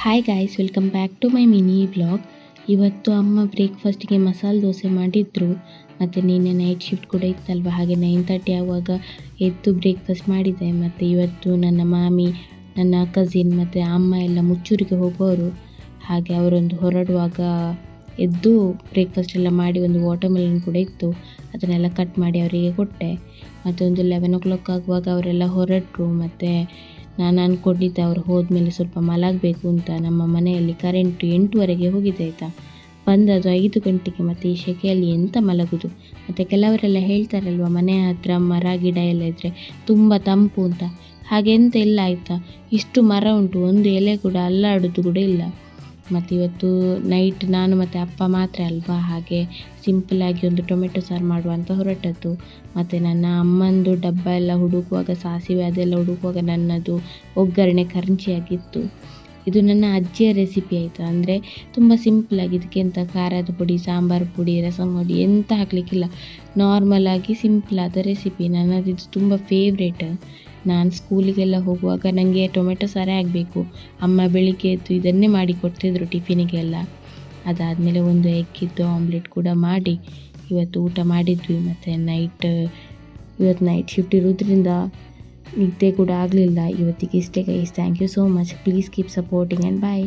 Hi guys, welcome back to my mini blog. ಇವತ್ತು ಅಮ್ಮ ಬ್ರೇಕ್ಫಾಸ್ಟಿಗೆ ಮಸಾಲೆ ದೋಸೆ ಮಾಡಿದ್ರು. ಮತ್ತು ನಿನ್ನೆ ನೈಟ್ ಶಿಫ್ಟ್ ಕೂಡ ಇತ್ತಲ್ವ, ಹಾಗೆ 9:30 ಆಗುವಾಗ ಎದ್ದು ಬ್ರೇಕ್ಫಾಸ್ಟ್ ಮಾಡಿದೆ. ಮತ್ತು ಇವತ್ತು ನನ್ನ ಮಾಮಿ, ನನ್ನ ಕಸಿನ್ ಮತ್ತು ಅಮ್ಮ ಎಲ್ಲ ಮುಚ್ಚೂರಿಗೆ ಹೋಗೋರು. ಹಾಗೆ ಅವರೊಂದು ಹೊರಡುವಾಗ ಎದ್ದು ಬ್ರೇಕ್ಫಾಸ್ಟ್ ಎಲ್ಲ ಮಾಡಿ ಒಂದು ವಾಟರ್ ಮೆಲನ್ ಕೂಡ ಇತ್ತು, ಅದನ್ನೆಲ್ಲ ಕಟ್ ಮಾಡಿ ಅವರಿಗೆ ಕೊಟ್ಟೆ. ಮತ್ತು ಒಂದು 11 o'clock ಆಗುವಾಗ ಅವರೆಲ್ಲ ಹೊರಟರು. ಮತ್ತು ನಾನು ಅಂದ್ಕೊಂಡಿದ್ದೆ ಅವ್ರು ಹೋದ್ಮೇಲೆ ಸ್ವಲ್ಪ ಮಲಗಬೇಕು ಅಂತ. ನಮ್ಮ ಮನೆಯಲ್ಲಿ ಕರೆಂಟು 8 ಹೋಗಿದೆ ಆಯಿತಾ, ಬಂದದು 5 ಗಂಟೆಗೆ. ಮತ್ತು ಈ ಸೆಕೆಯಲ್ಲಿ ಎಂತ ಮಲಗೋದು. ಮತ್ತು ಕೆಲವರೆಲ್ಲ ಹೇಳ್ತಾರಲ್ವ, ಮನೆ ಹತ್ರ ಮರ ಗಿಡ ಎಲ್ಲ ಇದ್ದರೆ ತುಂಬ ತಂಪು ಅಂತ. ಹಾಗೆ ಎಂತ ಇಲ್ಲ ಆಯಿತಾ, ಇಷ್ಟು ಮರ ಉಂಟು, ಒಂದು ಎಲೆ ಕೂಡ ಅಲ್ಲಾಡೋದು ಕೂಡ ಇಲ್ಲ. ಮತ್ತು ಇವತ್ತು ನೈಟ್ ನಾನು ಮತ್ತು ಅಪ್ಪ ಮಾತ್ರ ಅಲ್ವಾ, ಹಾಗೆ ಸಿಂಪಲಾಗಿ ಒಂದು ಟೊಮೆಟೊ ಸಾರು ಮಾಡುವ ಅಂತ ಹೊರಟದ್ದು. ಮತ್ತು ನನ್ನ ಅಮ್ಮಂದು ಡಬ್ಬ ಎಲ್ಲ ಹುಡುಕುವಾಗ, ಸಾಸಿವೆ ಅದೆಲ್ಲ ಹುಡುಕುವಾಗ ನನ್ನದು ಒಗ್ಗರಣೆ ಕರ್ಚಿಯಾಗಿತ್ತು. ಇದು ನನ್ನ ಅಜ್ಜಿಯ ರೆಸಿಪಿ ಆಯಿತಾ, ಅಂದರೆ ತುಂಬ ಸಿಂಪಲಾಗಿ, ಇದಕ್ಕೆಂತ ಖಾರದ ಪುಡಿ, ಸಾಂಬಾರು ಪುಡಿ, ರಸಂ ಪುಡಿ ಎಂತ ಹಾಕಲಿಕ್ಕಿಲ್ಲ. ನಾರ್ಮಲಾಗಿ ಸಿಂಪಲಾದ ರೆಸಿಪಿ. ನನ್ನದಿದು ತುಂಬ ಫೇವ್ರೇಟ್. ನಾನು ಸ್ಕೂಲಿಗೆಲ್ಲ ಹೋಗುವಾಗ ನನಗೆ ಟೊಮೆಟೊ ಸಾರೇ ಆಗಬೇಕು. ಅಮ್ಮ ಬೆಳಿಗ್ಗೆ ಎದ್ದು ಇದನ್ನೇ ಮಾಡಿ ಕೊಡ್ತಿದ್ರು ಟಿಫಿನಿಗೆಲ್ಲ. ಅದಾದಮೇಲೆ ಒಂದು ಎಗ್ಗಿದ್ದು ಆಮ್ಲೆಟ್ ಕೂಡ ಮಾಡಿ ಇವತ್ತು ಊಟ ಮಾಡಿದ್ವಿ. ಮತ್ತು ಇವತ್ತು ನೈಟ್ ಶಿಫ್ಟ್ ಇರೋದ್ರಿಂದ ನಿದ್ದೆ ಕೂಡ ಆಗಲಿಲ್ಲ. ಇವತ್ತಿಗೆ ಇಷ್ಟೇ guys. Thank you so much. Please keep supporting and bye.